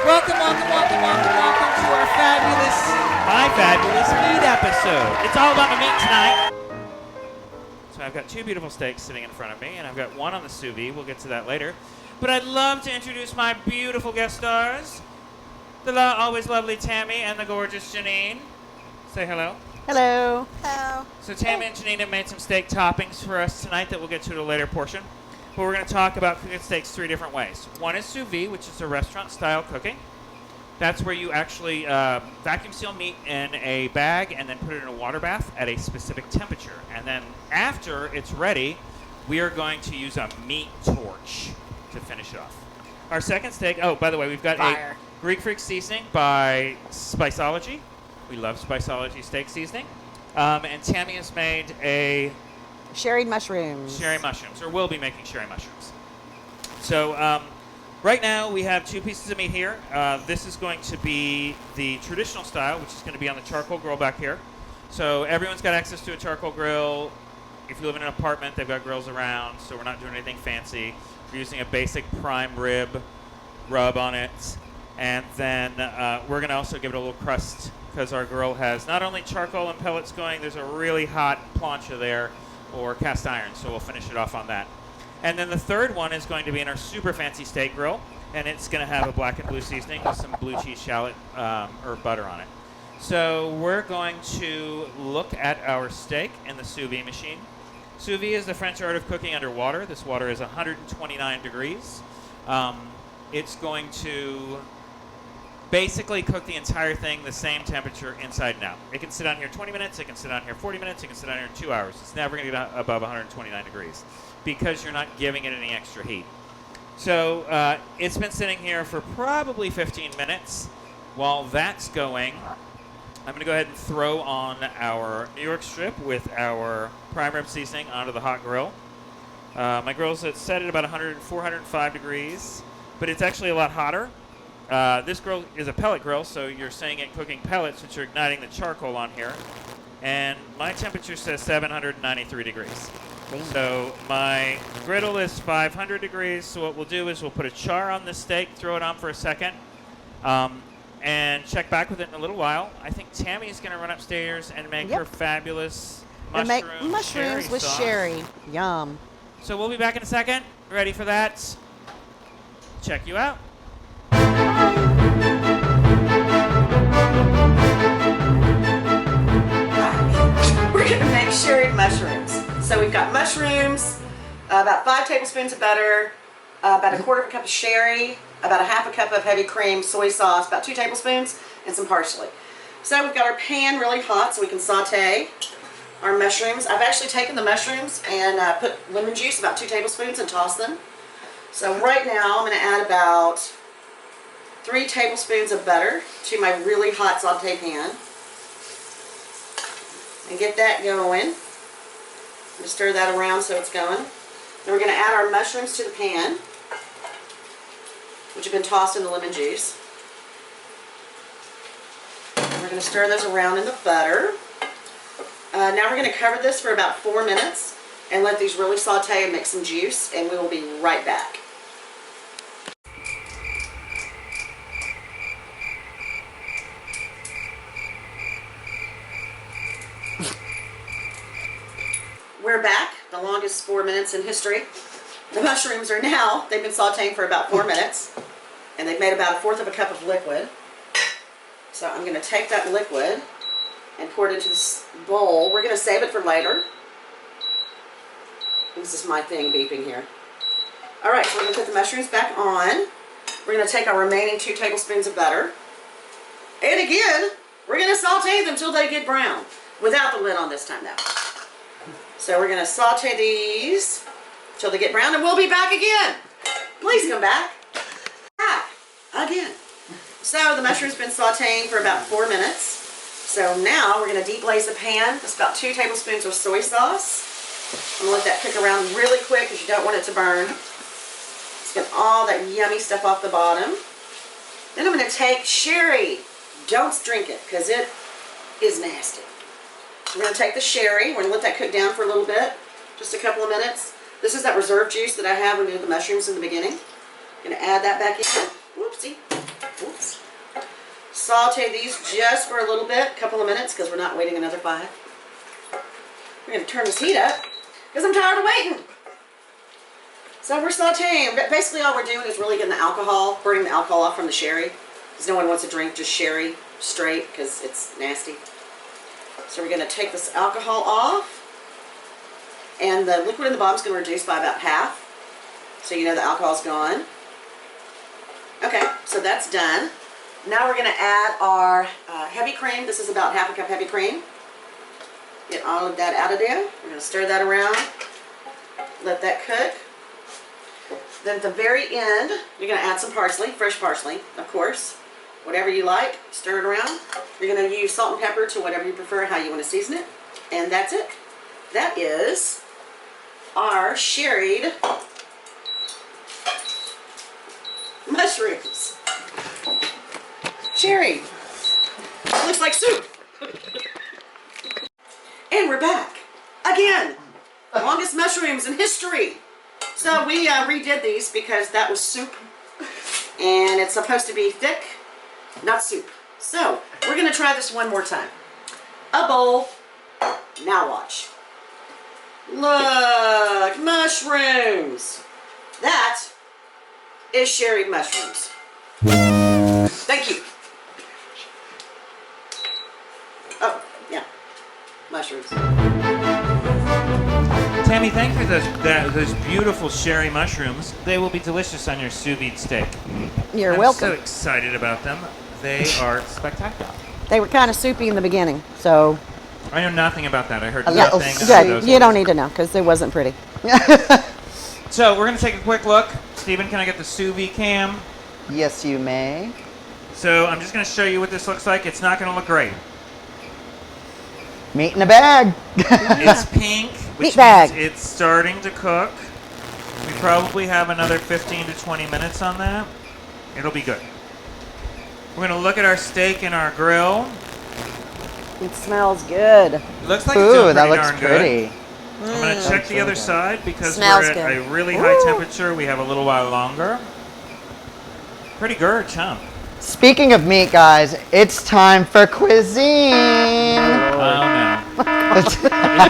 Welcome, welcome, welcome, welcome, welcome to our my fabulous meat episode. It's all about the meat tonight. So I've got two beautiful steaks sitting in front of me, and I've got one on the sous vide. We'll get to that later. But I'd love to introduce my beautiful guest stars, the always lovely Tammy and the gorgeous Janine. Say hello. Hello. Hello. So Tammy and Janine have made some steak toppings for us tonight that we'll get to at a later portion. But we're going to talk about cooking steaks three different ways. One is sous vide, which is a restaurant-style cooking. That's where you actually vacuum seal meat in a bag and then put it in a water bath at a specific temperature. And then after it's ready, we are going to use a meat torch to finish it off. Our second steak, oh, by the way, we've got a Greek Freak seasoning by Spiceology. We love Spiceology steak seasoning. And Tammy has made a Sherry mushrooms. Sherry mushrooms, or will be making sherry mushrooms. So right now we have two pieces of meat here. This is going to be the traditional style, which is going to be on the charcoal grill back here. So everyone's got access to a charcoal grill. If you live in an apartment, they've got grills around, so we're not doing anything fancy. We're using a basic prime rib rub on it. And then we're going to also give it a little crust because our grill has not only charcoal and pellets going, there's a really hot plancha there, or cast iron, so we'll finish it off on that. And then the third one is going to be in our super fancy steak grill, and it's going to have a black and blue seasoning with some blue cheese shallot or butter on it. So we're going to look at our steak in the sous vide machine. Sous vide is the French art of cooking underwater. This water is 129 degrees. It's going to basically cook the entire thing the same temperature inside and out. It can sit on here 20 minutes, it can sit on here 40 minutes, it can sit on here 2 hours. It's never going to get above 129 degrees because you're not giving it any extra heat. So it's been sitting here for probably 15 minutes. While that's going, I'm going to go ahead and throw on our New York strip with our prime rib seasoning onto the hot grill. My grill's set at about 405 degrees, but it's actually a lot hotter. This grill is a pellet grill, so you're seeing it cooking pellets, which are igniting the charcoal on here. And my temperature says 793 degrees. So my griddle is 500 degrees, so what we'll do is we'll put a char on this steak, throw it on for a second, and check back with it in a little while. I think Tammy's going to run upstairs and make her fabulous mushrooms with sauce. sherry. Yum. So we'll be back in a second. Ready for that? Check you out. We're going to make sherry mushrooms. So we've got mushrooms, about 5 tablespoons of butter, about a quarter of a cup of sherry, about a half a cup of heavy cream, soy sauce, about 2 tablespoons, and some parsley. So we've got our pan really hot so we can saute our mushrooms. I've actually taken the mushrooms and put lemon juice, about 2 tablespoons, and tossed them. So right now I'm going to add about 3 tablespoons of butter to my really hot saute pan and get that going. Just stir that around so it's going. Then we're going to add our mushrooms to the pan, which have been tossed in the lemon juice. And we're going to stir those around in the butter. Now we're going to cover this for about 4 minutes and let these really saute and make some juice, and we will be right back. We're back, the longest 4 minutes in history. The mushrooms are now, they've been sauteing for about 4 minutes, and they've made about a fourth of a cup of liquid. So I'm going to take that liquid and pour it into this bowl. We're going to save it for later. This is my thing beeping here. Alright, so we're going to put the mushrooms back on. We're going to take our remaining 2 tablespoons of butter. And again, we're going to saute them until they get brown. Without the lid on this time now. So we're going to saute these until they get brown, and we'll be back again. Please come back. Back again. So the mushroom's been sauteing for about 4 minutes. So now we're going to deglaze the pan. It's about 2 tablespoons of soy sauce. I'm going to let that cook around really quick because you don't want it to burn. Let's get all that yummy stuff off the bottom. Then I'm going to take sherry. Don't drink it because it is nasty. We're going to take the sherry. We're going to let that cook down for a little bit, just a couple of minutes. This is that reserve juice that I have when we did the mushrooms in the beginning. I'm going to add that back in. Whoopsie. Whoops. saute these just for a little bit, a couple of minutes, because we're not waiting another 5. We're going to turn this heat up, because I'm tired of waiting. So we're sauteing. Basically all we're doing is really getting the alcohol, burning the alcohol off from the sherry. Because no one wants to drink just sherry straight, because it's nasty. So we're going to take this alcohol off. And the liquid in the bottom is going to reduce by about half. So you know the alcohol's gone. Okay, so that's done. Now we're going to add our heavy cream. This is about half a cup heavy cream. Get all of that out of there. We're going to stir that around. Let that cook. Then at the very end, you're going to add some parsley, fresh parsley, of course. Whatever you like, stir it around. You're going to use salt and pepper to whatever you prefer, how you want to season it. And that's it. That is our sherried mushrooms. Sherry. Looks like soup. And we're back. Again. Longest mushrooms in history. So we redid these because that was soup. And it's supposed to be thick, not soup. So we're going to try this one more time. A bowl. Now watch. Look, mushrooms. That is sherried mushrooms. Thank you. Oh, yeah. Mushrooms. Tammy, thank you for those beautiful sherry mushrooms. They will be delicious on your sous vide steak. You're I'm welcome. so excited about them. They are spectacular. They were kind of soupy in the beginning, so I know nothing about that. I heard yeah, nothing. good. You don't need to know because it wasn't pretty. So we're going to take a quick look. Stephen, can I get the sous vide cam? Yes, you may. So I'm just going to show you what this looks like. It's not going to look great. Meat in a bag. It's pink, which Meat bag. means it's starting to cook. We probably have another 15 to 20 minutes on that. It'll be good. We're going to look at our steak in our grill. It smells good. It looks like it's Ooh, doing that pretty looks darn pretty. good. I'm going to check the other side because Smells we're at good. a really high temperature. We have a little while longer. Pretty good, huh? Speaking of meat, guys, it's time for cuisine. Oh, no. If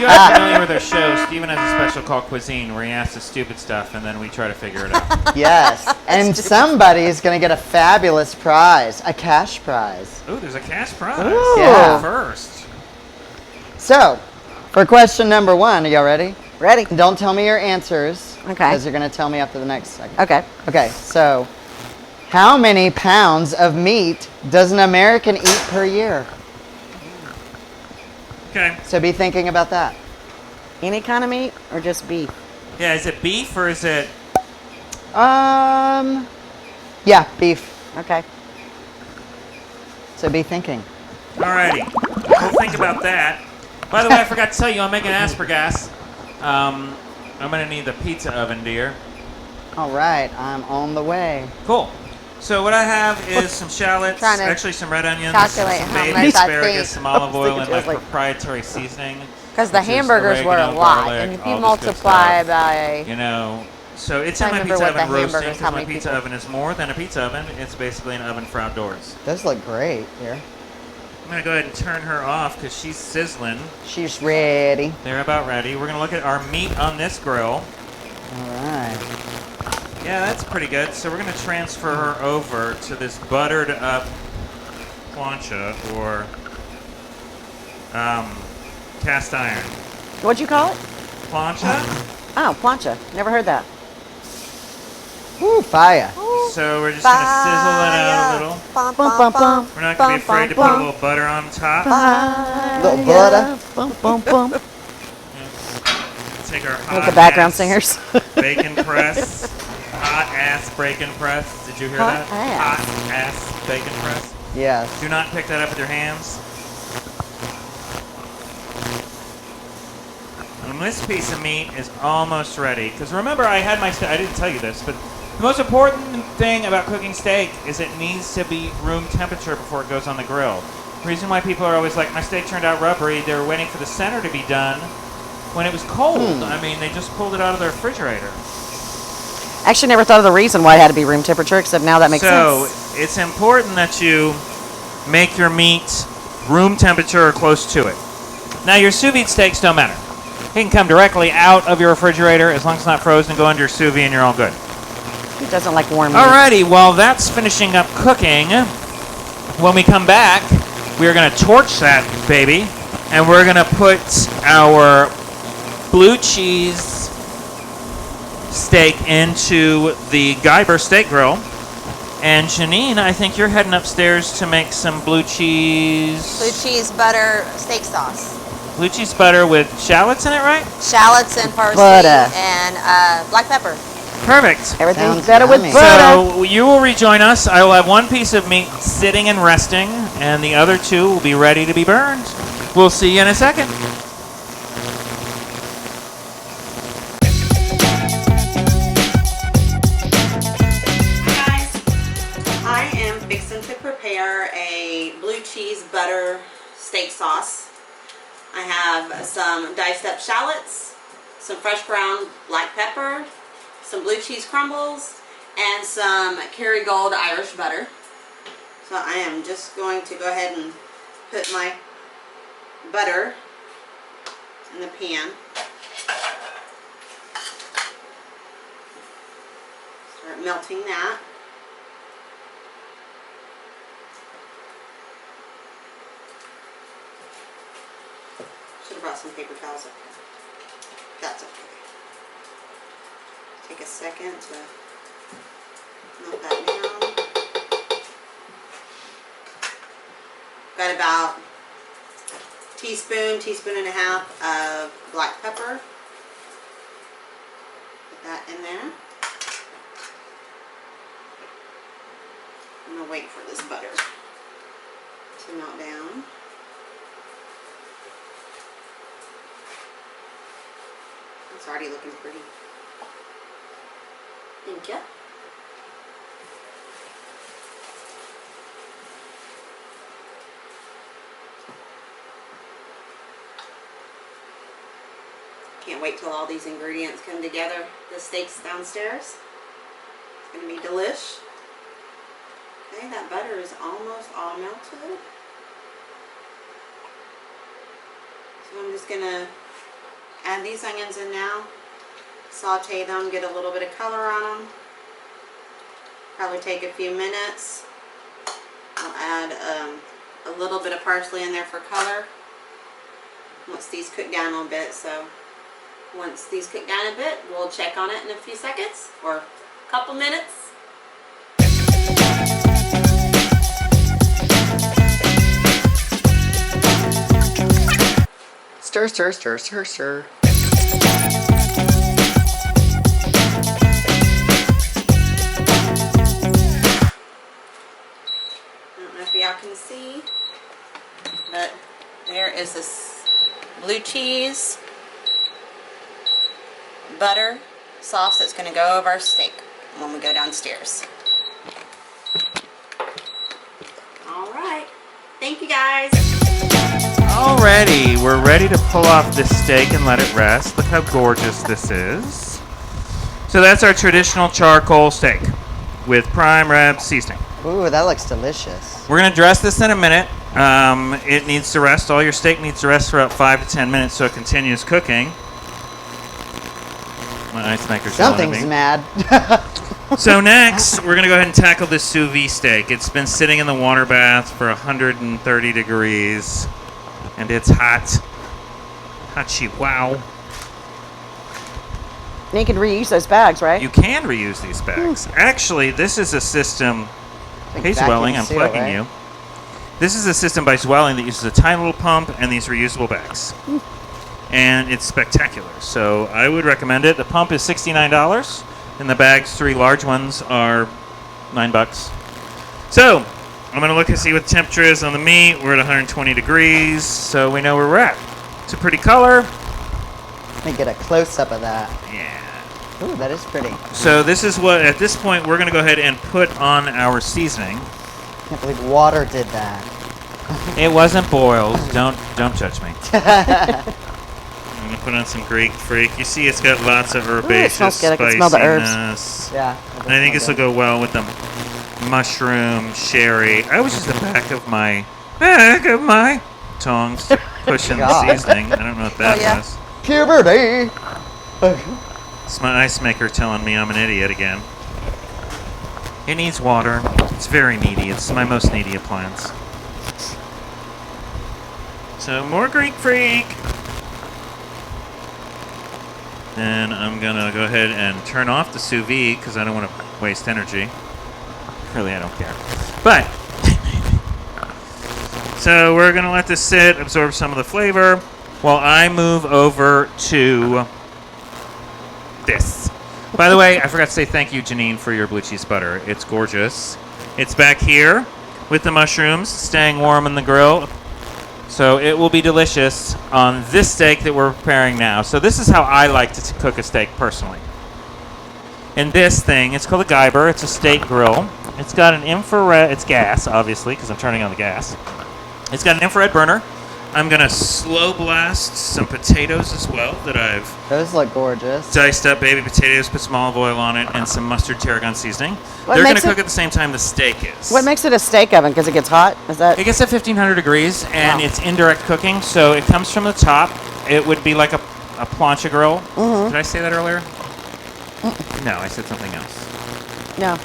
you are familiar with our show, Steven has a special called Cuisine where he asks us stupid stuff and then we try to figure it out. Yes, and somebody's going to get a fabulous prize, a cash prize. Ooh, there's a cash prize. Ooh. Yeah. First. So, for question number 1, are y'all ready? Ready? Don't tell me your answers. Okay. Because you're going to tell me after the next second. Okay. Okay, so how many pounds of meat does an American eat per year? Okay. So be thinking about that. Any kind of meat or just beef? Yeah, is it beef or is it... Yeah, beef. Okay. So be thinking. Alrighty. We'll think about that. By the way, I forgot to tell you, I'm making aspergas. I'm going to need the pizza oven, dear. All right, I'm on the way. Cool. So what I have is some shallots, Trying to actually some red onions, calculate some how baby much I asparagus, think. some olive oil, and my just like- proprietary seasoning. Because the which is hamburgers were a oregano, lot, garlic, and if you all this good multiply stuff. by, You know, so it's in I my remember pizza what the oven roasting hamburgers, because how my many pizza people- oven is more than a pizza oven. It's basically an oven for outdoors. Those look great here. I'm going to go ahead and turn her off because she's sizzling. She's ready. They're about ready. We're going to look at our meat on this grill. All right. Yeah, that's pretty good. So we're going to transfer her over to this buttered up plancha or cast iron. What'd you call it? Plancha? Oh, plancha. Never heard that. Woo, fire. So we're just going to sizzle it out a little. Bum, Bum, bum, bum. We're not going to be afraid to put a little butter on top. Little butter. Bum, bum, bum. Take our Like hot the background ass singers. bacon press. Hot ass bacon press. Did you hear Hot that? ass. Hot ass bacon press. Yes. Do not pick that up with your hands. And this piece of meat is almost ready. Because remember, I didn't tell you this, but the most important thing about cooking steak is it needs to be room temperature before it goes on the grill. The reason why people are always like, my steak turned out rubbery, they were waiting for the center to be done when it was cold. I mean, they just pulled it out of the refrigerator. Actually, never thought of the reason why it had to be room temperature, except now that makes So sense. it's important that you make your meat room temperature or close to it. Now, your sous vide steaks don't matter. It can come directly out of your refrigerator as long as it's not frozen. Go under your sous vide and you're all good. He doesn't like warm meat. Alrighty, while that's finishing up cooking, when we come back, we are going to torch that baby, and we're going to put our blue cheese steak into the Guyver steak grill. And Janine, I think you're heading upstairs to make some blue cheese butter steak sauce. blue cheese butter with shallots in it, right? Shallots and parsley Butter. and black pepper. Perfect. Everything's Sounds better with yummy. butter. So you will rejoin us. I will have one piece of meat sitting and resting, and the other two will be ready to be burned. We'll see you in a second. Hi guys, I am fixing to prepare a blue cheese butter steak sauce. I have some diced up shallots, some fresh ground black pepper, some blue cheese crumbles, and some Kerrygold Irish butter. So I am just going to go ahead and put my butter in the pan. Start melting that. Should have brought some paper towels up here. That's okay. Take a second to melt that down. Got about teaspoon and a half of black pepper. Put that in there. I'm gonna wait for this butter to melt down. It's already looking pretty. Thank you. Can't wait till all these ingredients come together. The steak's downstairs. It's gonna be delish. Okay, that butter is almost all melted. So I'm just gonna add these onions in now. Saute them, get a little bit of color on them. Probably take a few minutes. I'll add a little bit of parsley in there for color. Once these cook down a little bit, so once these cook down a bit, we'll check on it in a few seconds or a couple minutes. Stir, stir, stir, stir, stir. I don't know if y'all can see, but there is this blue cheese butter sauce that's going to go over our steak when we go downstairs. All right. Thank you guys. Alrighty, we're ready to pull off this steak and let it rest. Look how gorgeous this is. So that's our traditional charcoal steak with prime rib seasoning. Ooh, that looks delicious. We're going to dress this in a minute. It needs to rest. All your steak needs to rest for about 5 to 10 minutes so it continues cooking. My ice maker's yelling at Something's me. mad. So next, we're going to go ahead and tackle this sous vide steak. It's been sitting in the water bath for 130 degrees, and it's hot. Hachi, wow. And you can reuse those bags, right? You can reuse these bags. Actually, this is a system. Like Hey, vacuum Zwelling, I'm seal, plugging right? you. This is a system by Zwelling that uses a tiny little pump and these reusable bags. And it's spectacular. So I would recommend it. The pump is $69, and the bags, 3 large ones, are $9. So I'm going to look and see what the temperature is on the meat. We're at 120 degrees, so we know where we're at. It's a pretty color. Let me get a close-up of that. Yeah. Ooh, that is pretty. So this is what, at this point, we're going to go ahead and put on our seasoning. Can't believe water did that. It wasn't boiled. Don't judge me. I'm going to put on some Greek Freak. You see it's got lots of herbaceous smells good. I can smell the herbs. spiciness. Yeah. And I think this will go well with the mushroom, sherry. I always use the back of my tongs to push in the God. seasoning. I don't know what that Oh, yeah. was. Puberty. It's my ice maker telling me I'm an idiot again. It needs water. It's very needy. It's my most needy appliance. So more Greek Freak. Then I'm gonna go ahead and turn off the sous vide because I don't want to waste energy. Really, I don't care. But so we're gonna let this sit, absorb some of the flavor, while I move over to this. By the way, I forgot to say thank you, Janine, for your blue cheese butter. It's gorgeous. It's back here with the mushrooms, staying warm in the grill. So it will be delicious on this steak that we're preparing now. So this is how I like to cook a steak personally. In this thing, it's called a Guyber. It's a steak grill. It's got an infrared, it's gas, obviously, because I'm turning on the gas. It's got an infrared burner. I'm going to slow blast some potatoes as well that I've Those look gorgeous. diced up baby potatoes, put some olive oil on it, and some mustard tarragon seasoning. What They're going to makes it- cook at the same time the steak is. What makes it a steak oven? Because it gets hot? Is that? It gets at 1500 degrees, and Wow. it's indirect cooking, so it comes from the top. It would be like a plancha grill. Mm-hmm. Did I say that earlier? No, I said something else. No.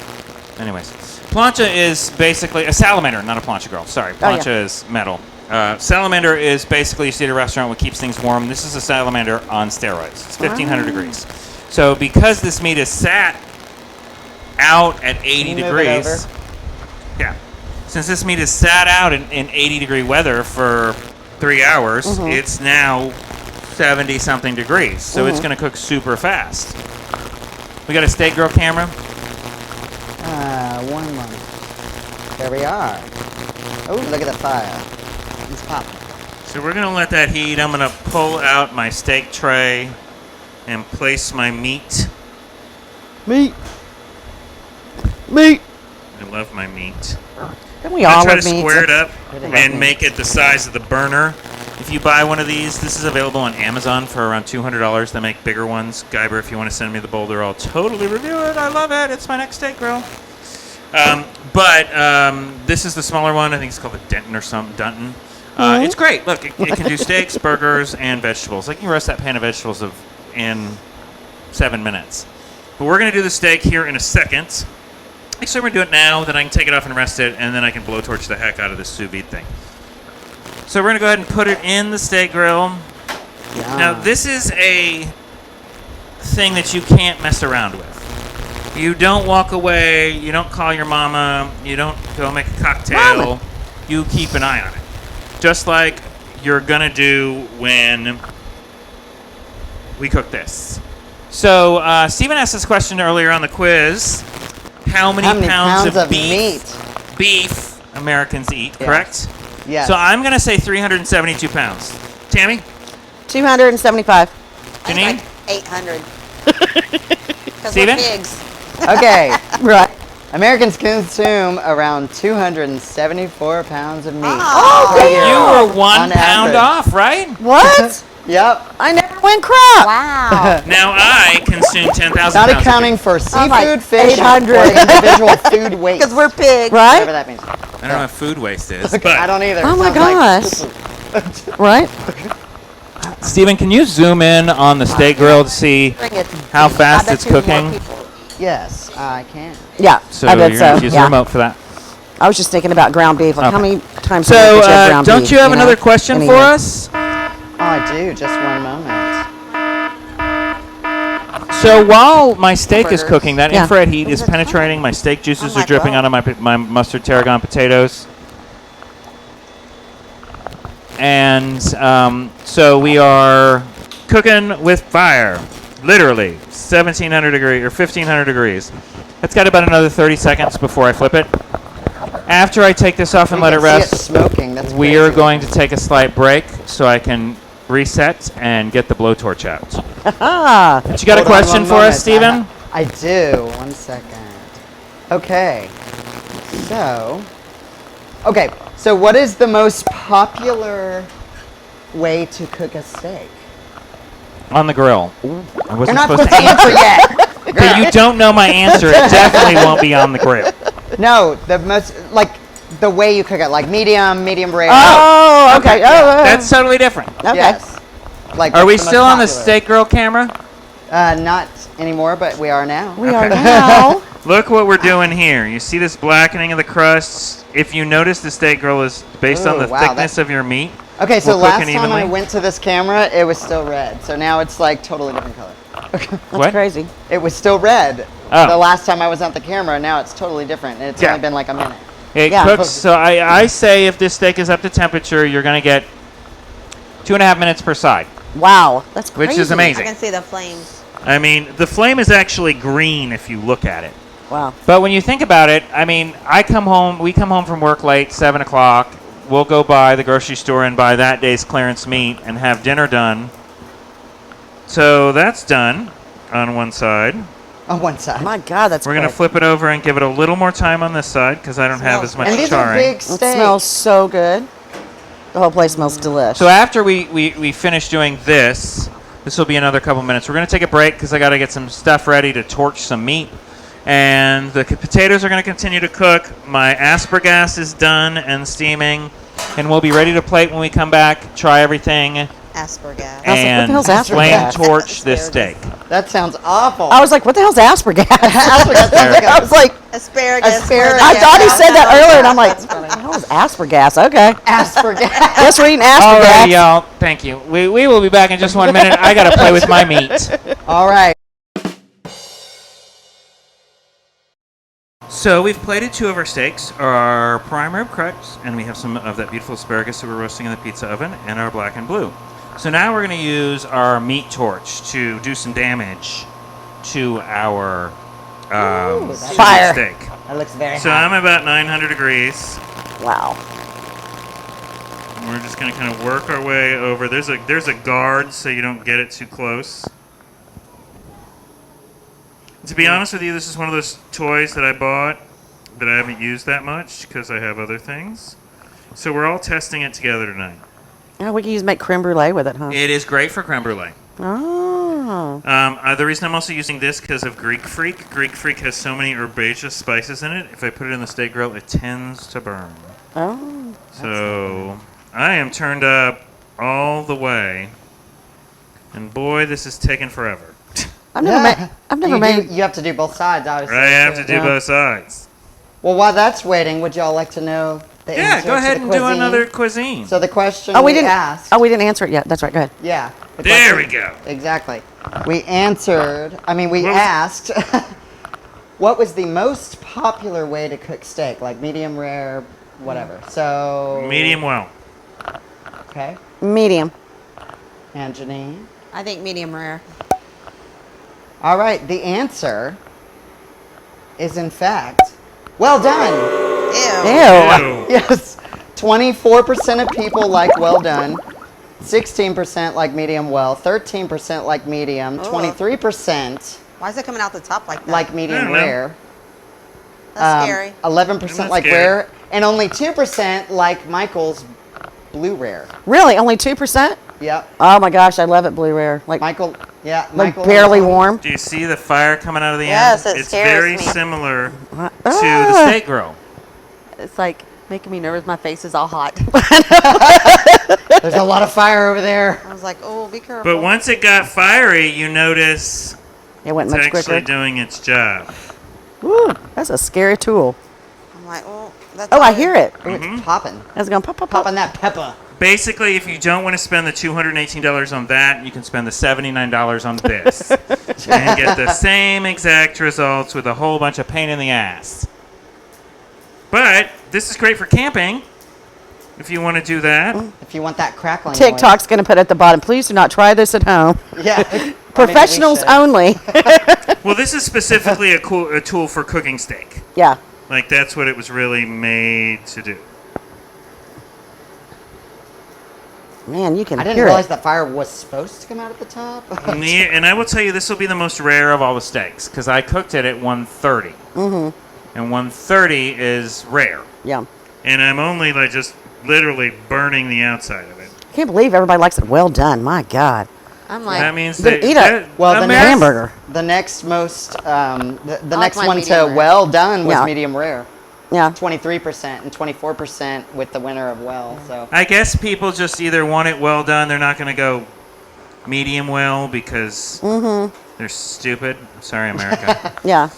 Anyways, plancha is basically a salamander, not a plancha grill. Sorry, Oh, yeah. plancha is metal. Salamander is basically, you see at a restaurant what keeps things warm. This is a salamander on steroids. It's 1500 degrees. So because this meat is sat out at 80 you move it degrees, yeah. Since this meat is sat out in 80 degree weather for 3 hours, it's now 70 something degrees. So it's going to cook super fast. We got a steak grill camera. One moment. There we are. Oh, look at the fire. It's popping. So we're going to let that heat. I'm going to pull out my steak tray and place my meat. Meat. Meat. I love my meat. Don't we I all try to love meat? square it up Really and love make it the size of the burner. If you buy one of these, this is available on Amazon for around $200. They make bigger ones. Guyber, if you want to send me the boulder, I'll totally review it. I love it. It's my next steak grill. But this is the smaller one. I think it's called a Denton or something. Dunton. It's great. Look, it can do steaks, burgers, and vegetables. I can roast that pan of vegetables in 7 minutes. But we're going to do the steak here in a second. Actually, we're going to do it now, then I can take it off and rest it, and then I can blowtorch the heck out of this sous vide thing. So we're going to go ahead and put it in the steak grill. Now, this is a thing that you can't mess around with. You don't walk away, you don't call your mama, you don't go make a cocktail. Mama. You keep an eye on it. Just like you're going to do when we cook this. So, Stephen asked this question earlier on the quiz. How many pounds of meat? beef Americans eat, correct? Yes. So I'm going to say 372 pounds. Tammy? 275. Janine? Like 800. Because Steven? we're pigs. Okay. Right. Americans consume around 274 pounds of meat. Oh, per year. You were 1 On pound average. off, right? What? Yep. I never win crap. Wow. Now I consume 10,000 Not pounds. accounting for seafood, like fish, 800. or individual food waste. Because we're pigs. Whatever Right? that means. I don't know what food waste is, Okay, but I don't either. Oh It my sounds like gosh. Right? Stephen, can you zoom in on the steak grill to see Bring it. how fast I bet it's you more cooking? people. Yes, I can. Yeah. So I you're bet going to so. use the Yeah. remote for that. I was just thinking about ground beef. Like, how Okay. many times So, a week would you have ground don't beef, you have know? another question Anyway. for us? Oh, I do. Just one moment. So while my steak is Burgers. cooking, that Yeah. infrared heat is Those are penetrating. My steak juices Oh are my dripping God. out of my mustard tarragon potatoes. And so we are cooking with fire, literally 1,700 degrees or 1,500 degrees. It's got about another 30 seconds before I flip it. After I take this off and We let it can see rest, smoking. That's we crazy. are going to take a slight break so I can reset and get the blowtorch out. Ah. But you got a Hold on question one for moment. us, Stephen? I do. 1 second. Okay. So what is the most popular way to cook a steak? On the grill. I You're wasn't not supposed supposed to answer yet. Okay, you don't know my answer. It definitely won't be on the grill. No, the most like the way you cook it, like medium rare. Oh, okay. That's totally different. Okay. Yes. Like Are we that's the most still on the popular. steak grill camera? Not anymore, but we are now. We are Okay. now. Look what we're doing here. You see this blackening of the crust? If you notice, the steak grill is based on Ooh, the wow, thickness of your meat. Okay, so We're last cooking time I evenly. went to this camera, it was still red. So now it's like totally different color. That's What? crazy. It was still red. Oh. The last time I was on the camera, now it's totally different. And it's Yeah. only been like a minute. It Yeah. cooks. So I say if this steak is up to temperature, you're going to get 2.5 minutes per side, Wow. That's crazy. which is I amazing. can see the flames. I mean, the flame is actually green if you look at it. Wow. But when you think about it, I mean, we come home from work late, 7 o'clock. We'll go by the grocery store and buy that day's clearance meat and have dinner done. So that's done on one side. On one side. My God, that's We're going to quick. flip it over and give it a little more time on this side because I don't have as much And these are charring. big It steaks. smells so good. The whole place smells delicious. So after we finish doing this will be another couple minutes. We're going to take a break because I got to get some stuff ready to torch some meat. And the potatoes are going to continue to cook. My aspergas is done and steaming. And we'll be ready to plate when we come back, try everything, Aspergas. What the and hell's flame aspergas? torch this steak. That sounds awful. I was like, what the hell's aspergas? Aspergas sounds like I was like, Asparagus. Asparagus. I thought he said that earlier, and I'm like, That's funny. what the hell is aspergas? Okay. aspergas. Guess we're eating All right, aspergas. y'all. Thank you. We will be back in just 1 minute. I got to play with my meat. All right. So we've plated 2 of our steaks, our prime rib cracks, and we have some of that beautiful asparagus that we're roasting in the pizza oven, and our black and blue. So now we're going to use our meat torch to do some damage to our Fire. steak. That looks very So hot. I'm about 900 degrees. Wow. And we're just going to kind of work our way over. There's a guard so you don't get it too close. To be honest with you, this is one of those toys that I bought that I haven't used that much because I have other things. So we're all testing it together tonight. Yeah, we can make creme brulee with it, huh? It is great for creme brulee. Oh. The reason I'm also using this because of Greek Freak. Greek Freak has so many herbaceous spices in it. If I put it in the steak grill, it tends to burn. Oh. So I am turned up all the way, and boy, this is taking forever. I've never made. You have to do both sides, obviously. I have to do Yeah. both sides. Well, while that's waiting, would y'all like to know the Yeah, answer go to ahead the and do cuisine? another cuisine. So the question Oh, we didn't. asked. Oh, we didn't answer it yet. That's right. Go ahead. Yeah. the There question- we go. Exactly. We answered. I mean, we What was- asked. What was the most popular way to cook steak? Like medium rare, whatever. So Medium well. Okay. Medium. And Janine. I think medium rare. All right. The answer is in fact well done. Ew. Ew. Yes. 24% of people like well done. 16% like medium well. 13% like medium. Ugh. 23% Why is it coming out the top like that? like I medium don't know. rare. That's scary. 11% I'm not like scared. rare, and only 2% like Michael's blue rare. Really? Only 2%? Yep. Oh my gosh, I love it blue rare. Like Like like barely warm. Do you see the fire coming out of the Yes, end? it It's scares very me. similar to the Ah. steak grill. It's like making me nervous. My face is all hot. There's a lot of fire over there. I was like, oh, be careful. But once it got fiery, you notice It went it's much actually quicker. doing its job. Woo, that's a scary tool. I'm like, oh, that's Oh, I all hear it. Ooh, Mm-hmm. it's popping. It's going pop, pop, pop. Popping that pepper. Basically, if you don't want to spend the $218 on that, you can spend the $79 on this and get the same exact results with a whole bunch of pain in the ass. But this is great for camping if you want to do that. If you want that crackling. TikTok's going to put at the bottom, please do not try this at home. noise. Yeah. Or maybe we Professionals should. only. Well, this is specifically a tool for cooking steak. Yeah. Like, that's what it was really made to do. Man, you can I didn't hear realize it. the fire was supposed to come out at the top. And I will tell you, this will be the most rare of all the steaks because I cooked it at 130. Mm-hmm. And 130 is rare. Yeah. And I'm only like just literally burning the outside of it. I can't believe everybody likes it well done. My God. I'm like, That means then that eat that- a Well, the hamburger. The next most, the I like next mine one to medium rare. well done was Yeah. medium rare. Yeah. 23% and 24% with the winner of well. So I guess people just either want it well done. They're not going to go medium well because they're stupid. Sorry, America. Yeah.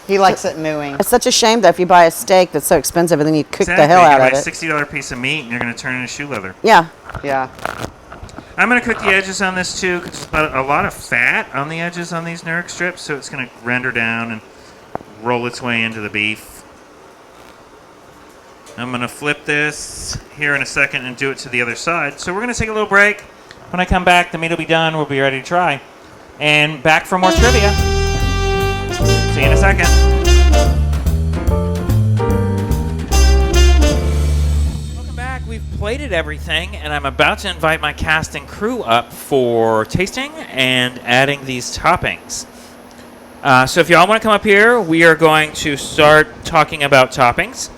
he likes it mooing. It's such a shame though if you buy a steak that's so expensive and then you cook Exactly. the hell You out buy of a it. $60 piece of meat and you're going to turn it into shoe leather. Yeah. Yeah. I'm going to cook the edges on this too because there's a lot of fat on the edges on these Nurek strips, so it's going to render down and roll its way into the beef. I'm going to flip this here in a second and do it to the other side. So we're going to take a little break. When I come back, the meat will be done. We'll be ready to try. And back for more trivia. See you in a second. Welcome back. We've plated everything, and I'm about to invite my cast and crew up for tasting and adding these toppings. So if y'all want to come up here, we are going to start talking about toppings.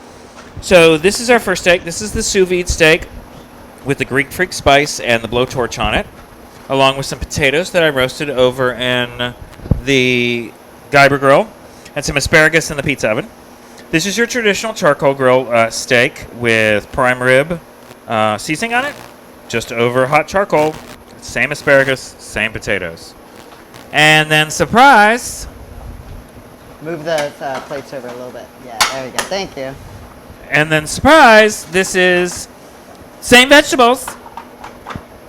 So this is our first steak. This is the sous vide steak with the Greek Freak spice and the blowtorch on it, along with some potatoes that I roasted over in the Geiber grill and some asparagus in the pizza oven. This is your traditional charcoal grill steak with prime rib seasoning on it, just over hot charcoal. Same asparagus, same potatoes. And then surprise, Move the plates over a little bit. Yeah, there we go. Thank you. this is same vegetables.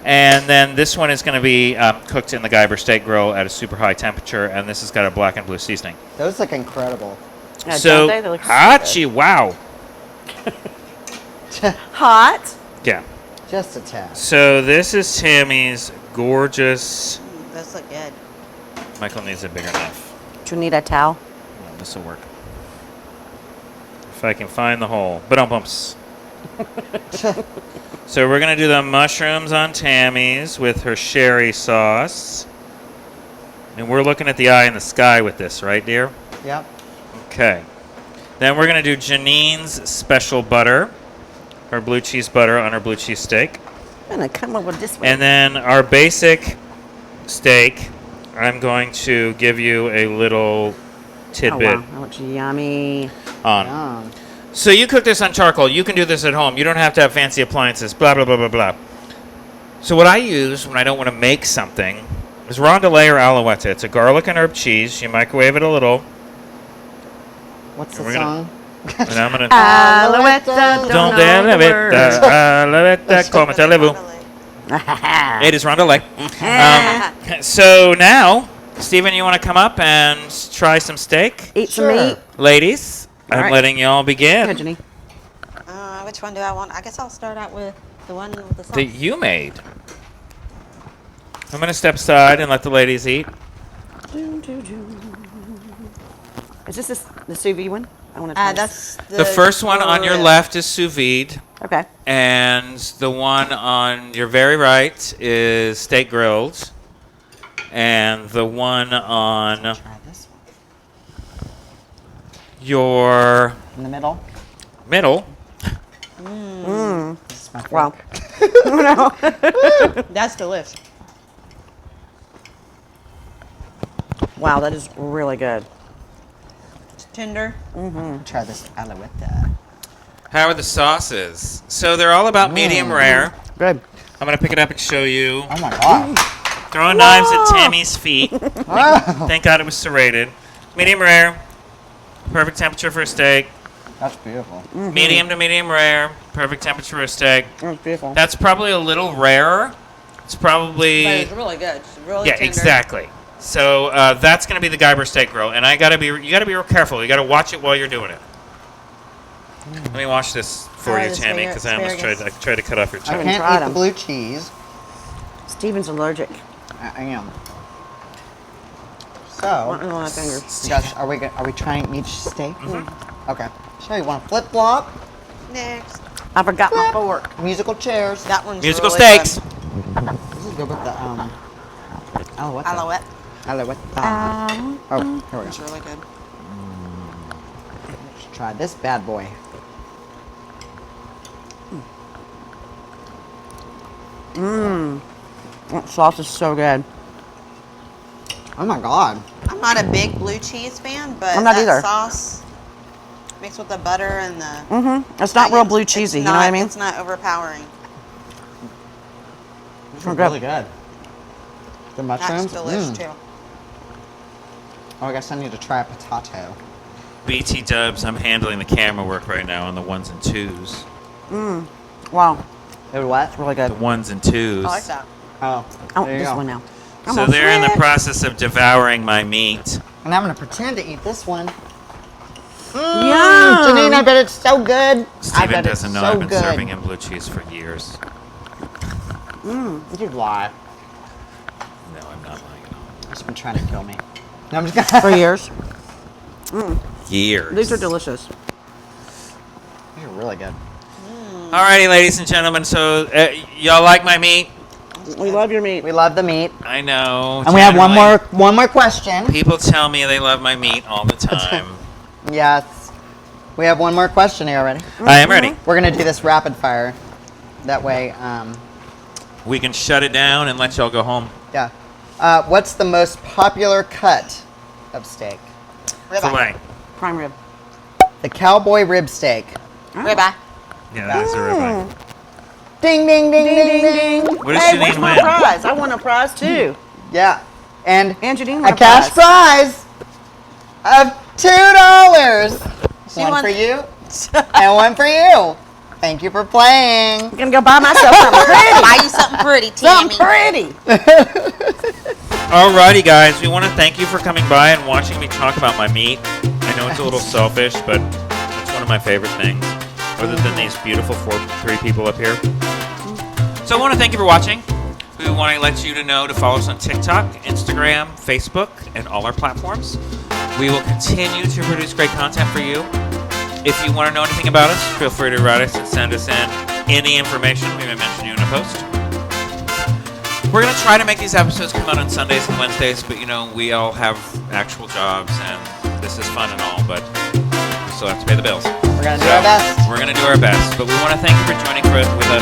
And then this one is going to be cooked in the Geiber steak grill at a super high temperature, and this has got a black and blue seasoning. Those look incredible. Yeah, So, don't they look so hachi, wow. good. Hot. Yeah. Just a tad. So this is Tammy's gorgeous. Those look good. Michael needs a bigger knife. Do you need a towel? Well, this will work. If I can find the hole. Ba-dum-bumps. So we're going to do the mushrooms on Tammy's with her sherry sauce. And we're looking at the eye in the sky with this, right, dear? Yep. Okay. Then we're going to do Janine's special butter, her blue cheese butter on her blue cheese steak. I'm gonna come over this way. And then our basic steak, I'm going to give you a little Oh tidbit wow, that looks yummy. on. Yum. So you cook this on charcoal. You can do this at home. You don't have to have fancy appliances, blah, blah, blah, blah, blah. So what I use when I don't want to make something is rondelay or alouette. It's a garlic and herb cheese. You microwave it a little. What's the We're gonna- song? And I'm going to... Alouette, Don't know dare the leave it. words. Alouette, comme allez-vous. Totally. It is rondelay. So now, Stephen, you want to come up and try some steak? Eat some Sure. meat. Ladies, I'm All right. letting y'all Go, begin. Jenny. Which one do I want? I guess I'll start out with the one with the sauce. That you made. I'm going to step aside and let the ladies eat. Is this the sous vide one? I want to try this. That's The first one on your rib. left is sous vide, Okay. and the one on your very right is steak grilled, and the one on Try this one. your In the middle. middle. This is my Wow. favorite. That's delicious. Wow, that is really good. It's tender. Try this alouette. How are the sauces? So they're all about medium rare. Good. I'm going to pick it up and show you. Oh my god. Throwing knives at Tammy's feet. Thank God it was serrated. Medium rare. Perfect temperature for a steak. That's beautiful. Medium to medium rare. Perfect temperature for a steak. That's beautiful. That's probably a little rarer. It's probably... But it's really good. It's really Yeah, tender. exactly. So that's going to be the Geiber steak grill, and you got to be real careful. You got to watch it while you're doing it. Let me wash this for Oh, you, the Tammy, because I almost asparagus. tried to cut off your I chicken. haven't can't tried eat the them. blue cheese. Steven's allergic. I am. Want So, it on my finger. you guys, are we trying each steak? Okay. So you want flip flop, Next. I forgot my fork. musical chairs. That one's Musical really steaks. good. This is good with the alouette. Alouette. Alouette. Oh, here we It's go. really good. Let's try this bad boy. That sauce is so good. Oh my god. I'm not a big blue cheese fan, but I'm not that either. sauce mixed with the butter and the. Mm-hmm. It's not real blue cheesy. You know what I mean? It's not overpowering. It's really good. The mushrooms? That's delicious too. Oh, I guess I need to try a potato. BT Dubs, I'm handling the camera work right now on the ones and twos. Wow. It what? Really The good. ones and twos. I like that. Oh, Oh, there you this go. one now. So they're in the process of devouring my meat. And I'm going to pretend to eat this one. Yum. Janine, I bet it's so good. I Steven bet doesn't it's know so I've been good. serving him blue cheese for years. You lie. No, I'm not lying at all. He's been trying to kill me. No, I'm just gonna. For years. Years. These are delicious. These are really good. Alrighty, ladies and gentlemen. So, y'all like my meat? We love your meat. We love the meat, I know. and we have generally, one more question. People tell me they love my meat all the time. Yes, we have one more question here already. I am ready. We're gonna do this rapid fire. That way, We can shut it down and let y'all go home. yeah. What's the most popular cut of steak? Filet. Prime rib. The cowboy rib steak. Ribeye. Yeah, that is a ribeye. Ding ding ding ding ding. What does Hey, Janine where's my win? prize? I won a prize too. Yeah, and And Janine a won a cash prize of $2. One won- for you and one for you. Thank you for playing. I'm gonna go buy myself something pretty. Buy you something pretty, Tammy. Something pretty. Alrighty, guys. We want to thank you for coming by and watching me talk about my meat. I know it's a little selfish, but it's one of my favorite things, other than these beautiful three people up here. So I want to thank you for watching. We want to let you to know to follow us on TikTok, Instagram, Facebook, and all our platforms. We will continue to produce great content for you. If you want to know anything about us, feel free to write us and send us in any information. We may mention you in a post. We're going to try to make these episodes come out on Sundays and Wednesdays, but, you know, we all have actual jobs, and this is fun and all, but we still have to pay the bills. We're gonna do our best. We're going to do our best, but we want to thank you for joining with us